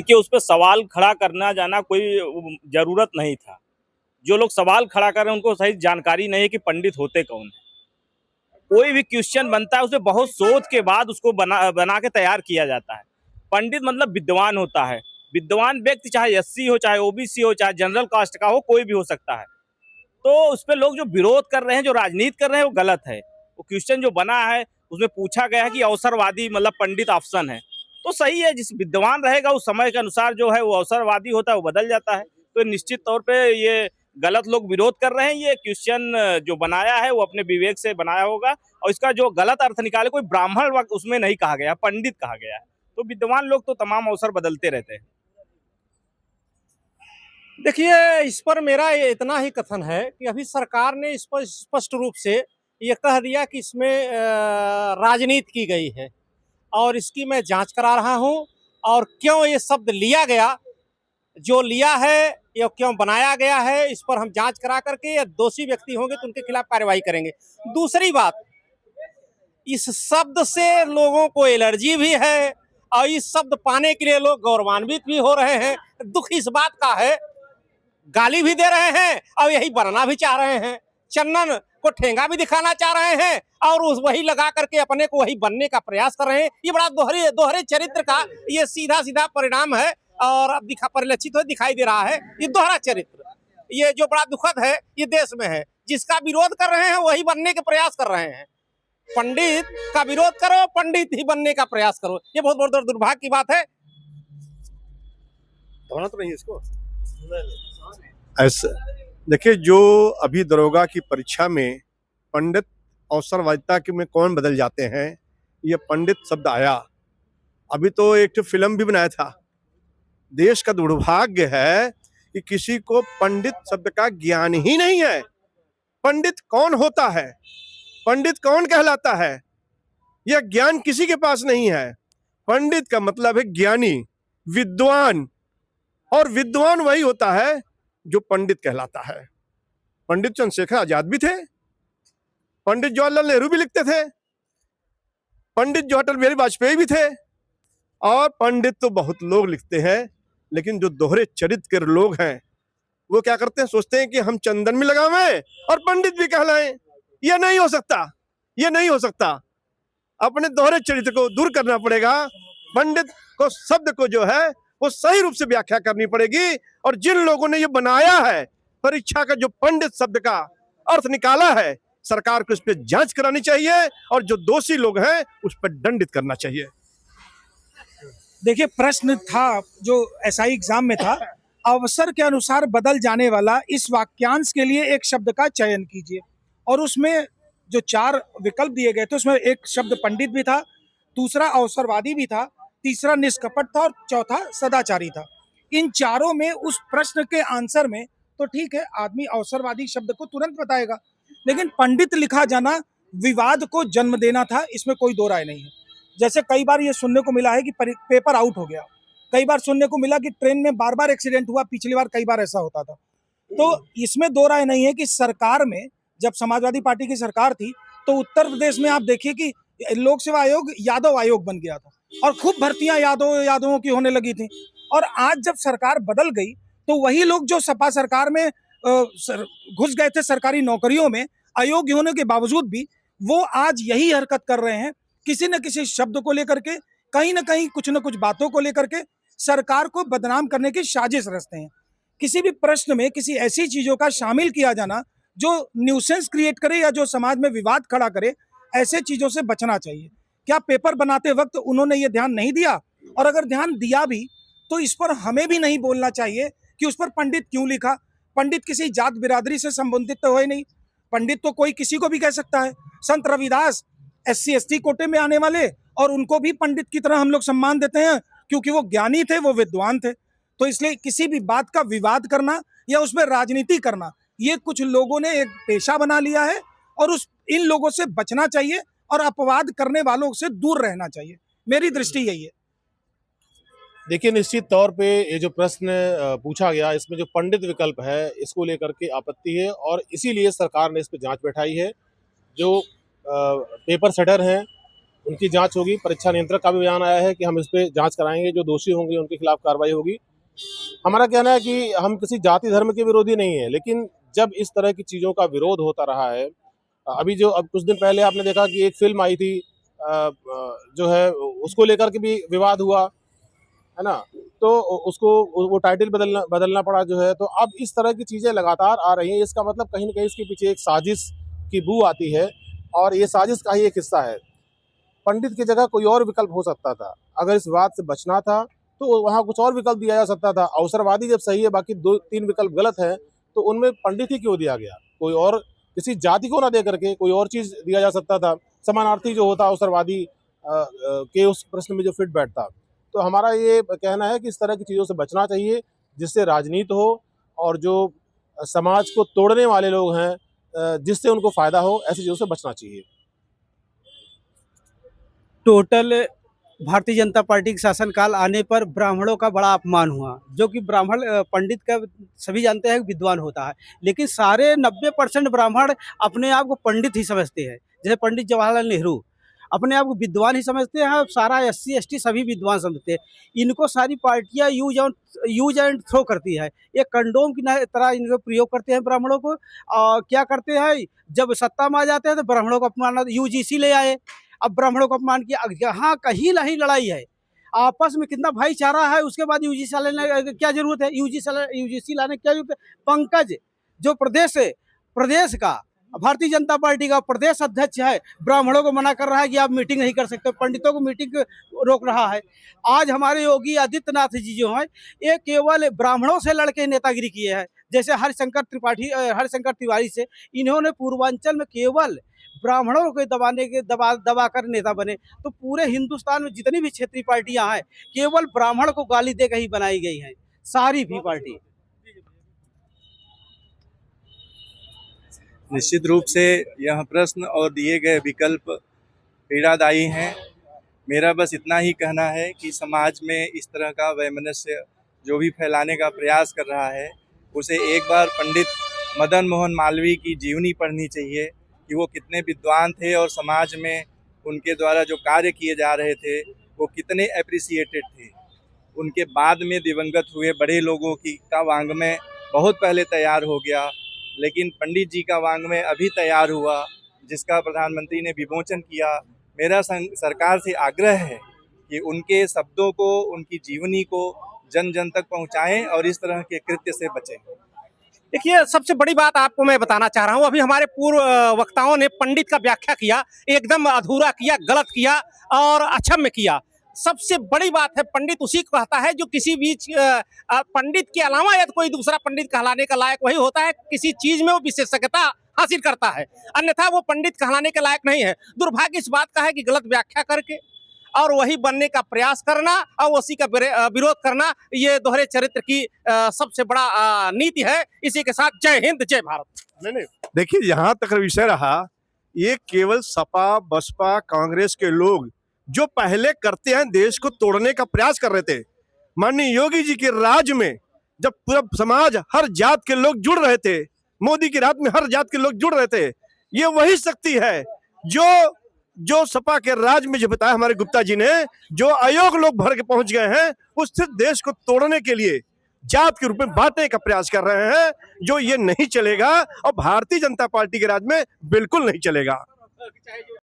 देखिए, उस पे सवाल खड़ा करना जाना कोई ज़रूरत नहीं था। जो लोग सवाल खड़ा कर रहे हैं उनको सही जानकारी नहीं है कि पंडित होते कौन हैं। कोई भी क्वेश्चन बनता है उसमें बहुत सोच के बाद उसको बना के तैयार किया जाता है। पंडित मतलब विद्वान होता है। विद्वान व्यक्ति चाहे एससी हो, चाहे ओबीसी हो, चाहे जनरल कास्ट का हो, कोई भी हो सकता है। तो उस पे लोग जो विरोध कर रहे हैं, जो राजनीति कर रहे हैं, वो गलत है। वो क्वेश्चन जो बना है उसमें पूछा गया है कि अवसरवादी मतलब पंडित ऑप्शन है, तो सही है। जिस विद्वान रहेगा उस समय के अनुसार जो है वो अवसरवादी होता है, वो बदल जाता है। तो निश्चित तौर पे ये गलत लोग विरोध कर रहे हैं। ये क्वेश्चन जो बनाया है वो अपने विवेक से बनाया होगा, और इसका जो गलत अर्थ निकाले, कोई ब्राह्मण उसमें नहीं कहा गया, पंडित कहा गया है। तो विद्वान लोग तो तमाम अवसर बदलते रहते हैं। देखिए, इस पर मेरा ये इतना ही कथन है कि अभी सरकार ने इस पर स्पष्ट रूप से ये कह दिया कि इसमें राजनीति की गई है और इसकी मैं जांच करा रहा हूं। और क्यों ये शब्द लिया गया, जो लिया है या क्यों बनाया गया है, इस पर हम जांच करा करके या दोषी व्यक्ति होंगे तो उनके खिलाफ कार्रवाई करेंगे। दूसरी बात, इस शब्द से लोगों को एलर्जी भी है और इस शब्द पाने के लिए लोग गौरवान्वित भी हो रहे हैं। दुख इस बात का है, गाली भी दे रहे हैं और यही बनना भी चाह रहे हैं। चंदन को ठेंगा भी दिखाना चाह रहे हैं और उस वही लगा करके अपने को वही बनने का प्रयास कर रहे हैं। ये बड़ा दोहरे चरित्र का ये सीधा सीधा परिणाम है और अब परिलक्षित हो दिखाई दे रहा है। ये दोहरा चरित्र, ये जो बड़ा दुखद है, ये देश में है। जिसका विरोध कर रहे हैं वही बनने के प्रयास कर रहे हैं। पंडित का विरोध करो, पंडित ही बनने का प्रयास करो, ये बहुत बड़ा दुर्भाग्य की बात है। तो नहीं इसको ऐसा देखिए, जो अभी दरोगा की परीक्षा में पंडित अवसरवादिता के में कौन बदल जाते हैं, ये पंडित शब्द आया। अभी तो एक फिल्म भी बनाया था। देश का दुर्भाग्य है कि किसी को पंडित शब्द का ज्ञान ही नहीं है। पंडित कौन होता है, पंडित कौन कहलाता है, यह ज्ञान किसी के पास नहीं है। पंडित का मतलब है ज्ञानी, विद्वान, और विद्वान वही होता है जो पंडित कहलाता है। पंडित चंद्रशेखर आजाद भी थे, पंडित जवाहरलाल नेहरू भी लिखते थे, पंडित जो अटल बिहारी वाजपेयी भी थे, और पंडित तो बहुत लोग लिखते हैं। लेकिन जो दोहरे चरित्र के लोग हैं वो क्या करते हैं, सोचते हैं कि हम चंदन भी लगावें और पंडित भी कहलाएं। यह नहीं हो सकता, यह नहीं हो सकता। अपने दोहरे चरित्र को दूर करना पड़ेगा। पंडित को शब्द को जो है वो सही रूप से व्याख्या करनी पड़ेगी। और जिन लोगों ने ये बनाया है परीक्षा का, जो पंडित शब्द का अर्थ निकाला है, सरकार को इस पर जांच करानी चाहिए और जो दोषी लोग हैं उस पर दंडित करना चाहिए। देखिए, प्रश्न था जो एसआई एग्जाम में था, अवसर के अनुसार बदल जाने वाला इस वाक्यांश के लिए एक शब्द का चयन कीजिए। और उसमें जो 4 विकल्प दिए गए थे उसमें एक शब्द पंडित भी था, दूसरा अवसरवादी भी था, तीसरा निष्कपट था और चौथा सदाचारी था। इन चारों में उस प्रश्न के आंसर में तो ठीक है, आदमी अवसरवादी शब्द को तुरंत बताएगा, लेकिन पंडित लिखा जाना विवाद को जन्म देना था, इसमें कोई दो राय नहीं है। जैसे कई बार ये सुनने को मिला है कि पेपर आउट हो गया, कई बार सुनने को मिला कि ट्रेन में बार बार एक्सीडेंट हुआ, पिछली बार कई बार ऐसा होता था। तो इसमें दो राय नहीं है कि सरकार में, जब समाजवादी पार्टी की सरकार थी तो उत्तर प्रदेश में आप देखिए कि लोक सेवा आयोग यादव आयोग बन गया था और खूब भर्तियां यादवों की होने लगी थी। और आज जब सरकार बदल गई तो वही लोग जो सपा सरकार में घुस गए थे सरकारी नौकरियों में अयोग्य होने के बावजूद भी, वो आज यही हरकत कर रहे हैं। किसी न किसी शब्द को लेकर के, कहीं ना कहीं कुछ न कुछ बातों को लेकर के सरकार को बदनाम करने की साजिश रचते हैं। किसी भी प्रश्न में किसी ऐसी चीजों का शामिल किया जाना जो न्यूसेंस क्रिएट करे या जो समाज में विवाद खड़ा करे, ऐसे चीजों से बचना चाहिए। क्या पेपर बनाते वक्त उन्होंने ये ध्यान नहीं दिया? और अगर ध्यान दिया भी तो इस पर हमें भी नहीं बोलना चाहिए कि उस पर पंडित क्यों लिखा। पंडित किसी जात बिरादरी से संबंधित तो है नहीं, पंडित तो कोई किसी को भी कह सकता है। संत रविदास SC ST कोटे में आने वाले, और उनको भी पंडित की तरह हम लोग सम्मान देते हैं क्योंकि वो ज्ञानी थे, वो विद्वान थे। तो इसलिए किसी भी बात का विवाद करना या उसमें राजनीति करना, ये कुछ लोगों ने एक पेशा बना लिया है और इन लोगों से बचना चाहिए और अपवाद करने वालों से दूर रहना चाहिए। मेरी दृष्टि यही है। देखिए, निश्चित तौर पे ये जो प्रश्न पूछा गया, इसमें जो पंडित विकल्प है इसको लेकर के आपत्ति है और इसीलिए सरकार ने इस पर जांच बैठाई है। जो पेपर सेटर हैं उनकी जांच होगी। परीक्षा नियंत्रक का भी बयान आया है कि हम इस पे जांच कराएंगे, जो दोषी होंगे उनके खिलाफ कार्रवाई होगी। हमारा कहना है कि हम किसी जाति धर्म के विरोधी नहीं है, लेकिन जब इस तरह की चीज़ों का विरोध होता रहा है, अब कुछ दिन पहले आपने देखा कि एक फिल्म आई थी, जो है उसको लेकर के भी विवाद हुआ है ना, तो उसको वो टाइटल बदलना पड़ा जो है। तो अब इस तरह की चीज़ें लगातार आ रही हैं, इसका मतलब कहीं ना कहीं इसके पीछे एक साजिश की बू आती है, और ये साजिश का ही एक हिस्सा है। पंडित की जगह कोई और विकल्प हो सकता था। अगर इस बात से बचना था तो वहाँ कुछ और विकल्प दिया जा सकता था। अवसरवादी जब सही है, बाकी 2-3 विकल्प गलत है, तो उनमें पंडित ही क्यों दिया गया? कोई और किसी जाति को ना दे करके कोई और चीज़ दिया जा सकता था, समानार्थी जो होता अवसरवादी के उस प्रश्न में जो फिट बैठता। तो हमारा ये कहना है कि इस तरह की चीज़ों से बचना चाहिए, जिससे राजनीति हो और जो समाज को तोड़ने वाले लोग हैं, जिससे उनको फ़ायदा हो, ऐसी चीज़ों से बचना चाहिए। टोटल भारतीय जनता पार्टी के शासनकाल आने पर ब्राह्मणों का बड़ा अपमान हुआ, जो कि ब्राह्मण पंडित का सभी जानते हैं विद्वान होता है, लेकिन सारे 90% ब्राह्मण अपने आप को पंडित ही समझते हैं। जैसे पंडित जवाहरलाल नेहरू अपने आप को विद्वान ही समझते हैं, सारा SC ST सभी विद्वान समझते हैं। इनको सारी पार्टियां यूज एंड थ्रो करती है, एक कंडोम की तरह इनको प्रयोग करते हैं ब्राह्मणों को। क्या करते हैं, जब सत्ता में आ जाते हैं तो ब्राह्मणों को अपमान, UGC ले आए, अब ब्राह्मणों को अपमान किया। यहाँ कहीं नहीं लड़ाई है, आपस में कितना भाईचारा है, उसके बाद UGC लाने क्या जरूरत है? UGC लाने की क्या जरूरत है? पंकज जो प्रदेश का भारतीय जनता पार्टी का प्रदेश अध्यक्ष है, ब्राह्मणों को मना कर रहा है कि आप मीटिंग नहीं कर सकते, पंडितों को मीटिंग रोक रहा है। आज हमारे योगी आदित्यनाथ जी जो हैं, ये केवल ब्राह्मणों से लड़के नेतागिरी किए हैं। जैसे हरिशंकर तिवारी से इन्होंने पूर्वांचल में केवल ब्राह्मणों को दबा कर नेता बने। तो पूरे हिंदुस्तान में जितनी भी क्षेत्रीय पार्टियां हैं, केवल ब्राह्मण को गाली देकर ही बनाई गई हैं, सारी भी पार्टी। निश्चित रूप से यह प्रश्न और दिए गए विकल्प पीड़ादायी हैं। मेरा बस इतना ही कहना है कि समाज में इस तरह का वैमनस्य जो भी फैलाने का प्रयास कर रहा है, उसे एक बार पंडित मदन मोहन मालवीय की जीवनी पढ़नी चाहिए कि वो कितने विद्वान थे और समाज में उनके द्वारा जो कार्य किए जा रहे थे वो कितने एप्रिसिएटेड थे। उनके बाद में दिवंगत हुए बड़े लोगों का वाङ्मय बहुत पहले तैयार हो गया, लेकिन पंडित जी का वाङ्मय अभी तैयार हुआ, जिसका प्रधानमंत्री ने विमोचन किया। मेरा सरकार से आग्रह है कि उनके शब्दों को, उनकी जीवनी को जन जन तक पहुंचाएं और इस तरह के कृत्य से बचें। देखिए, सबसे बड़ी बात आपको मैं बताना चाह रहा हूँ, अभी हमारे पूर्व वक्ताओं ने पंडित का व्याख्या किया, एकदम अधूरा किया, गलत किया और अक्षम्य किया। सबसे बड़ी बात है, पंडित उसी को कहता है जो किसी भी पंडित के अलावा यदि कोई दूसरा पंडित कहलाने का लायक वही होता है, किसी चीज में वो विशेषज्ञता हासिल करता है, अन्यथा वो पंडित कहलाने के लायक नहीं है। दुर्भाग्य इस बात का है कि गलत व्याख्या करके और वही बनने का प्रयास करना और उसी का विरोध करना, ये दोहरे चरित्र की सबसे बड़ा नीति है। इसी के साथ जय हिंद, जय भारत। नहीं, देखिए, यहाँ तक विषय रहा, ये केवल सपा, बसपा, कांग्रेस के लोग जो पहले करते हैं देश को तोड़ने का प्रयास कर रहे थे। माननीय योगी जी के राज में जब पूरा समाज, हर जात के लोग जुड़ रहे थे, मोदी की राज में हर जात के लोग जुड़ रहे थे, ये वही शक्ति है जो सपा के राज में, जो बताया हमारे गुप्ता जी ने, जो अयोग लोग भर के पहुंच गए हैं, उससे देश को तोड़ने के लिए जात के रूप में बांटने का प्रयास कर रहे हैं, जो ये नहीं चलेगा और भारतीय जनता पार्टी के राज में बिल्कुल नहीं चलेगा।